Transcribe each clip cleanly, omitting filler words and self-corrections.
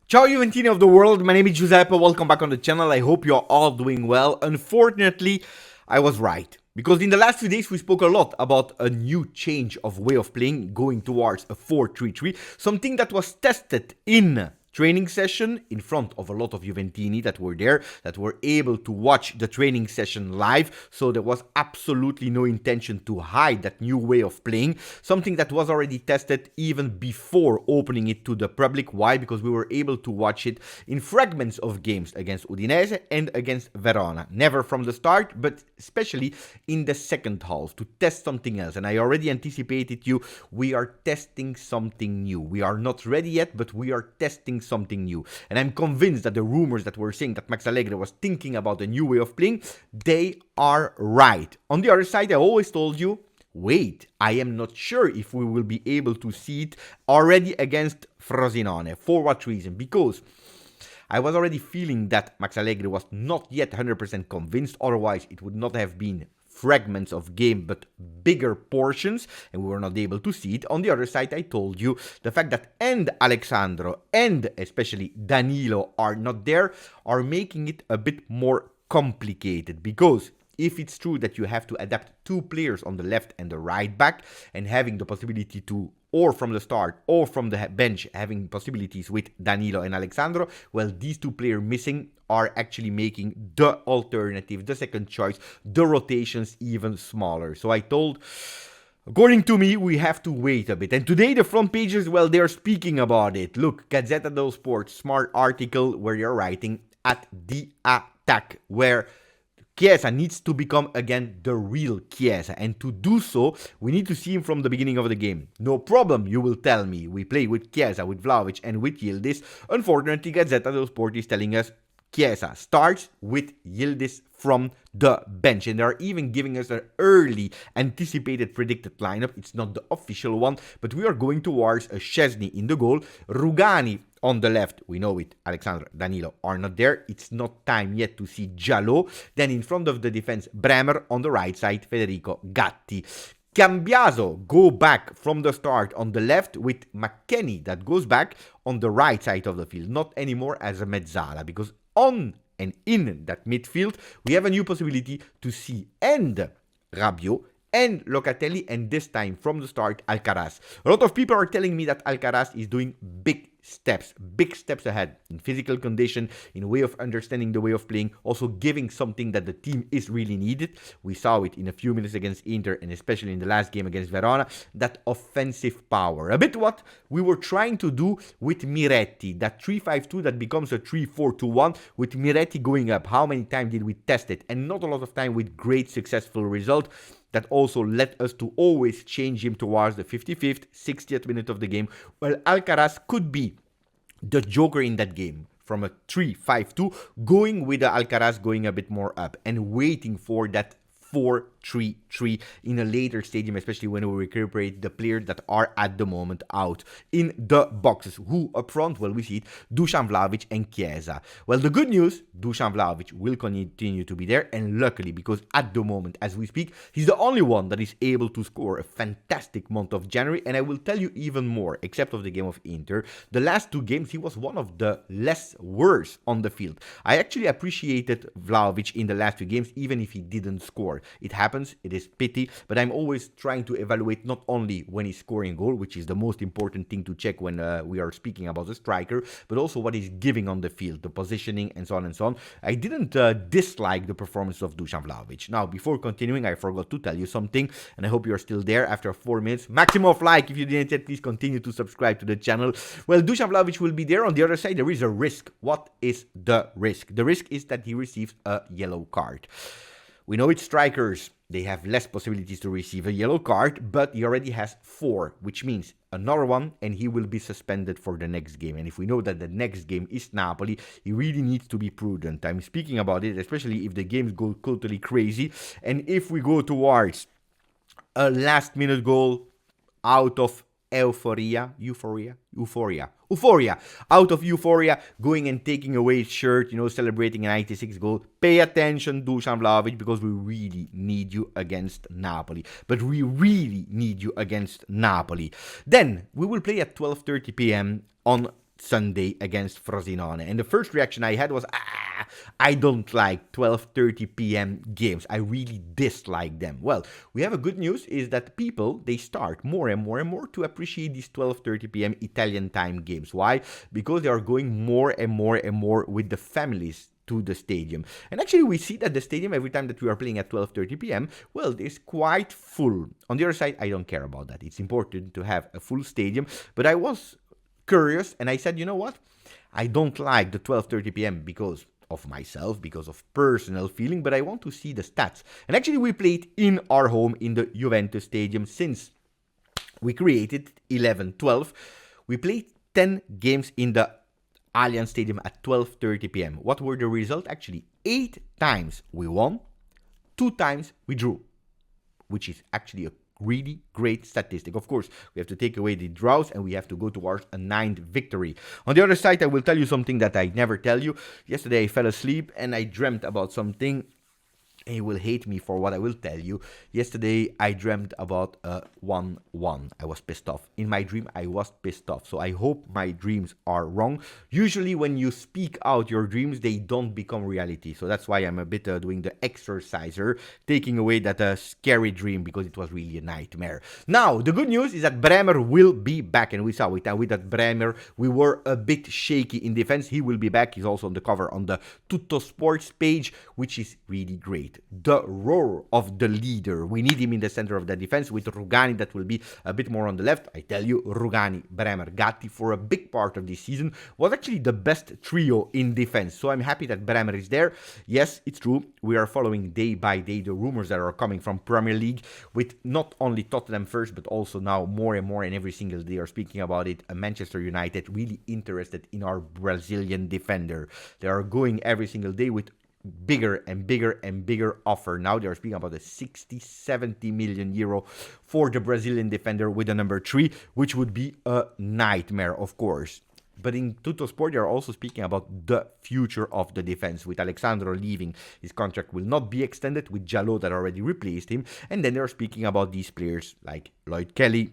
Ciao Juventini of the world, my name is Giuseppe, welcome back on the channel, I hope you're all doing well. Unfortunately, I was right. Because in the last few days we spoke a lot about a new change of way of playing, going towards a 4-3-3, something that was tested in training session in front of a lot of Juventini that were there, that were able to watch the training session live, so there was absolutely no intention to hide that new way of playing, something that was already tested even before opening it to the public. Why? Because we were able to watch it in fragments of games against Udinese and against Verona, never from the start, but especially in the second half, to test something else. And I already anticipated you, we are testing something new. We are not ready yet, but we are testing something new. And I'm convinced that the rumors that were saying that Max Allegri was thinking about a new way of playing, they are right. On the other side, I always told you, wait, I am not sure if we will be able to see it already against Frosinone. For what reason? Because I was already feeling that Max Allegri was not yet 100% convinced, otherwise it would not have been fragments of game but bigger portions, and we were not able to see it. On the other side, I told you the fact that and Alexandro and especially Danilo are not there are making it a bit more complicated, because if it's true that you have to adapt two players on the left and the right back, and having the possibility to, or from the start or from the bench, having possibilities with Danilo and Alexandro, well, these two players missing are actually making the alternative, the second choice, the rotations even smaller. So I told, according to me, we have to wait a bit. And today the front pages, well, they're speaking about it. Look, Gazzetta dello Sport, smart article where you're writing at the attack, where Chiesa needs to become again the real Chiesa, and to do so, we need to see him from the beginning of the game. No problem, you will tell me. We play with Chiesa, with Vlahovic, and with Yildiz. Unfortunately, Gazzetta dello Sport is telling us Chiesa starts with Yildiz from the bench, and they are even giving us an early anticipated predicted lineup. It's not the official one, but we are going towards a Szczesny in the goal, Rugani on the left, we know it, Alexandro, Danilo are not there. It's not time yet to see Jalot. Then in front of the defense, Bremer. On the right side, Federico Gatti. Cambiaso go back from the start on the left, with McKennie that goes back on the right side of the field. Not anymore as a mezzala, because on and in that midfield, we have a new possibility to see and Rabiot and Locatelli, and this time from the start, Alcaraz. A lot of people are telling me that Alcaraz is doing big steps ahead in physical condition, in way of understanding the way of playing, also giving something that the team is really needed. We saw it in a few minutes against Inter, and especially in the last game against Verona, that offensive power. A bit what we were trying to do with Miretti, that 3-5-2 that becomes a 3-4-2-1, with Miretti going up. How many times did we test it? And not a lot of time with great successful result. That also led us to always change him towards the 55th, 60th minute of the game. Well, Alcaraz could be the joker in that game, from a 3-5-2, going with the Alcaraz going a bit more up and waiting for that 4-3-3 in a later stadium, especially when we recuperate the players that are at the moment out in the boxes. Who up front? Well, we see it, Dusan Vlahovic and Chiesa. Well, the good news, Dusan Vlahovic will continue to be there, and luckily, because at the moment, as we speak, he's the only one that is able to score a fantastic month of January. And I will tell you even more, except of the game of Inter, the last two games, he was one of the less worse on the field. I actually appreciated Vlahovic in the last two games, even if he didn't score. It happens, it is pity, but I'm always trying to evaluate not only when he's scoring a goal, which is the most important thing to check when we are speaking about a striker, but also what he's giving on the field, the positioning, and so on and so on. I didn't dislike the performance of Dusan Vlahovic. Now, before continuing, I forgot to tell you something, and I hope you're still there after 4 minutes. Maximum of like if you didn't yet, please continue to subscribe to the channel. Well, Dusan Vlahovic will be there. On the other side, there is a risk. What is the risk? The risk is that he receives a yellow card. We know it's strikers, they have less possibilities to receive a yellow card, but he already has 4, which means another one, and he will be suspended for the next game. And if we know that the next game is Napoli, he really needs to be prudent. I'm speaking about it, especially if the games go totally crazy, and if we go towards a last-minute goal out of euphoria, out of euphoria, going and taking away his shirt, celebrating a 96 goal. Pay attention, Dusan Vlahovic, because we really need you against Napoli. But we really need you against Napoli. Then we will play at 12:30 p.m. on Sunday against Frosinone. And the first reaction I had was, I don't like 12:30 p.m. games. I really dislike them. Well, we have a good news is that people, they start more and more and more to appreciate these 12:30 p.m. Italian time games. Why? Because they are going more and more and more with the families to the stadium. And actually we see that the stadium, every time that we are playing at 12:30 p.m., well, it's quite full. On the other side, I don't care about that. It's important to have a full stadium, but I was curious and I said, you know what? I don't like the 12:30 p.m. because of myself, because of personal feeling, but I want to see the stats. And actually we played in our home in the Juventus stadium since we created 11-12. We played 10 games in the Allianz Stadium at 12:30 p.m. What were the results? Actually, 8 times we won, 2 times we drew, which is actually a really great statistic. Of course, we have to take away the draws and we have to go towards a 9th victory. On the other side, I will tell you something that I never tell you. Yesterday I fell asleep and I dreamt about something. And you will hate me for what I will tell you. Yesterday, I dreamt about a 1-1. I was pissed off. In my dream, I was pissed off. So I hope my dreams are wrong. Usually, when you speak out your dreams, they don't become reality. So that's why I'm a bit doing the exerciser, taking away that scary dream because it was really a nightmare. Now, the good news is that Bremer will be back. And we saw it. And with that Bremer, we were a bit shaky in defense. He will be back. He's also on the cover on the Tutto Sports page, which is really great. The roar of the leader. We need him in the center of the defense with Rugani that will be a bit more on the left. I tell you, Rugani, Bremer, Gatti for a big part of this season was actually the best trio in defense. So I'm happy that Bremer is there. Yes, it's true. We are following day by day the rumors that are coming from Premier League with not only Tottenham first, but also now more and more and every single day are speaking about it. Manchester United really interested in our Brazilian defender. They are going every single day with bigger and bigger and bigger offer. Now they are speaking about a 60-70 million euro for the Brazilian defender with the number 3, which would be a nightmare, of course. But in Tutto Sport, they are also speaking about the future of the defense. With Alexandro leaving, his contract will not be extended, with Jalot that already replaced him. And then they are speaking about these players like Lloyd Kelly,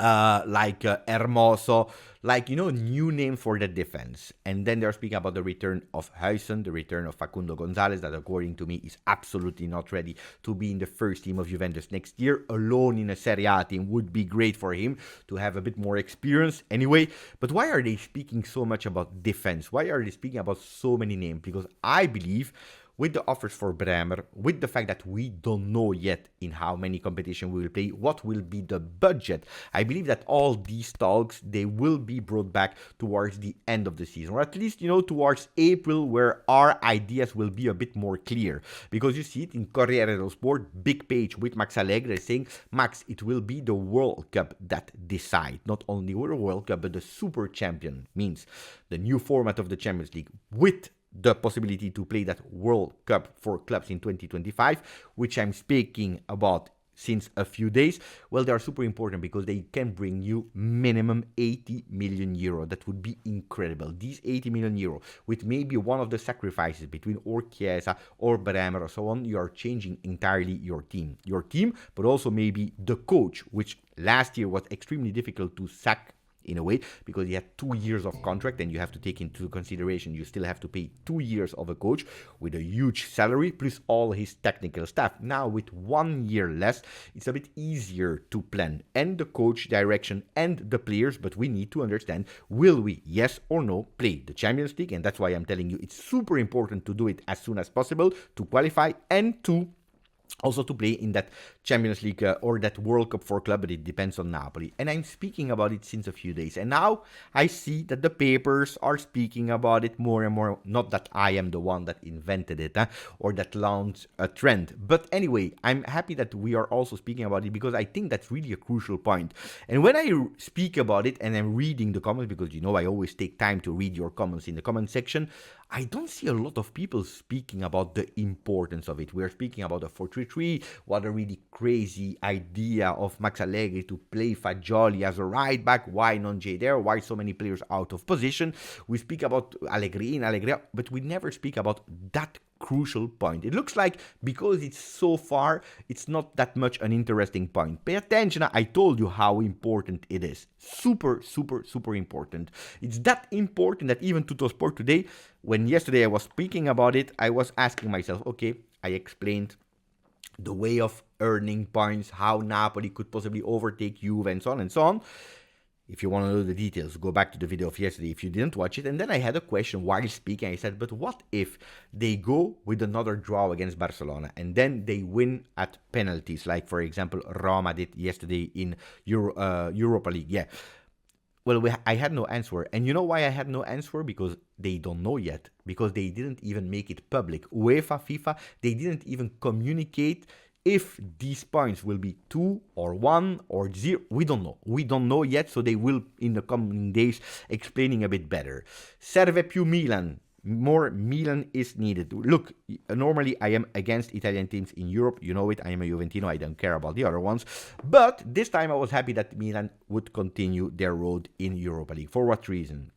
Hermoso, new name for the defense. And then they're speaking about the return of Huijsen, the return of Facundo Gonzalez, that according to me is absolutely not ready to be in the first team of Juventus next year. Alone in a Serie A team would be great for him to have a bit more experience anyway. But why are they speaking so much about defense? Why are they speaking about so many names? Because I believe with the offers for Bremer, with the fact that we don't know yet in how many competition we will play, what will be the budget, I believe that all these talks, they will be brought back towards the end of the season, or at least, towards April, where our ideas will be a bit more clear. Because you see it in Corriere dello Sport, big page with Max Allegri saying, Max, it will be the World Cup that decide. Not only the World Cup, but the Super Champion, means the new format of the Champions League with the possibility to play that World Cup for clubs in 2025, which I'm speaking about since a few days. Well, they are super important because they can bring you minimum 80 million euro. That would be incredible. These 80 million euro, with maybe one of the sacrifices between or Chiesa or Bremer or so on, you are changing entirely your team. Your team, but also maybe the coach, which last year was extremely difficult to sack in a way, because he had 2 years of contract, and you have to take into consideration you still have to pay 2 years of a coach with a huge salary plus all his technical staff. Now with 1 year less, it's a bit easier to plan and the coach direction and the players, but we need to understand, will we, yes or no, play the Champions League? And that's why I'm telling you it's super important to do it as soon as possible to qualify and to also to play in that Champions League or that World Cup for club, but it depends on Napoli. And I'm speaking about it since a few days. And now I see that the papers are speaking about it more and more. Not that I am the one that invented it or that launched a trend. But anyway, I'm happy that we are also speaking about it because I think that's really a crucial point. And when I speak about it and I'm reading the comments, because I always take time to read your comments in the comment section, I don't see a lot of people speaking about the importance of it. We're speaking about a 4-3-3, what a really crazy idea of Max Allegri to play Fagioli as a right back. Why non-J there? Why so many players out of position? We speak about Allegri, but we never speak about that crucial point. It looks like because it's so far, it's not that much an interesting point. Pay attention, I told you how important it is. Super, super, super important. It's that important that even Tuttosport today, when yesterday I was speaking about it, I was asking myself, okay, I explained the way of earning points, how Napoli could possibly overtake Juve and so on and so on. If you want to know the details, go back to the video of yesterday if you didn't watch it. And then I had a question while speaking. I said, but what if they go with another draw against Barcelona and then they win at penalties, like, for example, Roma did yesterday in Europa League? Yeah. Well, I had no answer. And you know why I had no answer? Because they don't know yet. Because they didn't even make it public. UEFA, FIFA, they didn't even communicate if these points will be 2 or 1 or 0. We don't know. We don't know yet, so they will, in the coming days, explaining a bit better. Serve più Milan. More Milan is needed. Look, normally I am against Italian teams in Europe. You know it. I am a Juventino. I don't care about the other ones. But this time I was happy that Milan would continue their road in Europa League. For what reason?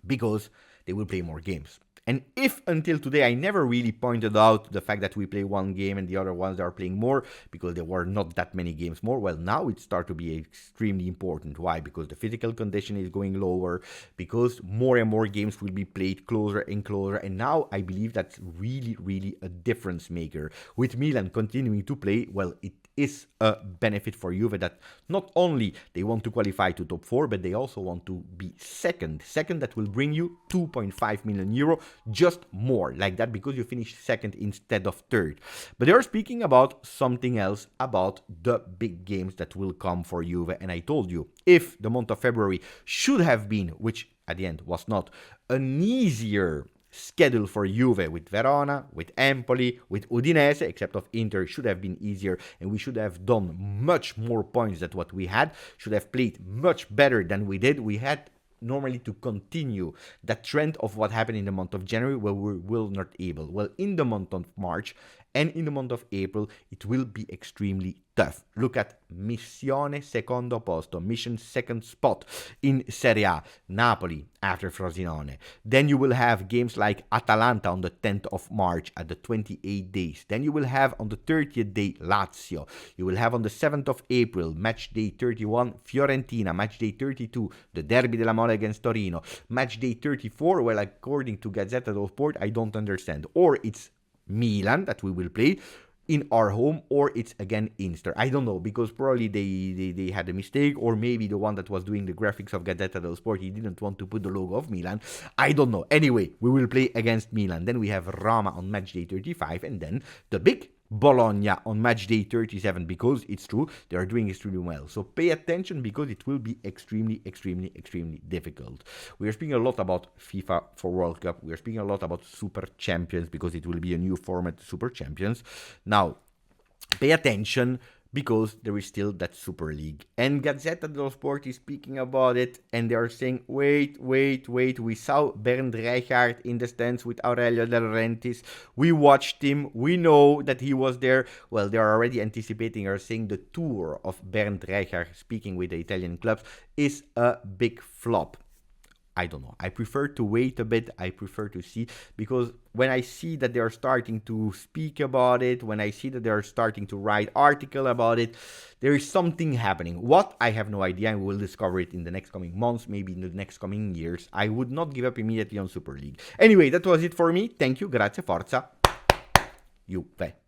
Because they will play more games. And if until today I never really pointed out the fact that we play one game and the other ones are playing more because there were not that many games more, well, now it starts to be extremely important. Why? Because the physical condition is going lower, because more and more games will be played closer and closer. And now I believe that's really, really a difference maker. With Milan continuing to play, well, it is a benefit for Juve that not only they want to qualify to top 4, but they also want to be second. Second, that will bring you 2.5 million euro, just more like that, because you finish second instead of third. But they are speaking about something else, about the big games that will come for Juve. And I told you, if the month of February should have been, which at the end was not, an easier schedule for Juve with Verona, with Empoli, with Udinese, except of Inter, should have been easier, and we should have done much more points than what we had, should have played much better than we did. We had normally to continue that trend of what happened in the month of January, where we will not able. Well, in the month of March and in the month of April, it will be extremely tough. Look at Missione secondo posto, Mission second spot in Serie A, Napoli after Frosinone. Then you will have games like Atalanta on the 10th of March at the 28 days. Then you will have on the 30th day Lazio. You will have on the 7th of April, match day 31, Fiorentina. Match day 32, the Derby della Mole against Torino. Match day 34, well, according to Gazzetta dello Sport, I don't understand. Or it's Milan that we will play in our home, or it's again Inter. I don't know, because probably they had a mistake, or maybe the one that was doing the graphics of Gazzetta dello Sport, he didn't want to put the logo of Milan. I don't know. Anyway, we will play against Milan. Then we have Roma on match day 35, and then the big Bologna on match day 37, because it's true, they are doing extremely well. So pay attention, because it will be extremely, extremely, extremely difficult. We are speaking a lot about FIFA for World Cup. We are speaking a lot about Super Champions, because it will be a new format, Super Champions. Now, pay attention, because there is still that Super League. And Gazzetta dello Sport is speaking about it, and they are saying, wait, we saw Bernd Rijkaard in the stands with Aurelio De Laurentiis. We watched him, we know that he was there. Well, they are already anticipating or saying the tour of Bernd Rijkaard speaking with the Italian clubs is a big flop. I don't know. I prefer to wait a bit. I prefer to see, because when I see that they are starting to speak about it, when I see that they are starting to write article about it, there is something happening. What? I have no idea, and we will discover it in the next coming months, maybe in the next coming years. I would not give up immediately on Super League. Anyway, that was it for me. Thank you. Grazie. Forza. Juve.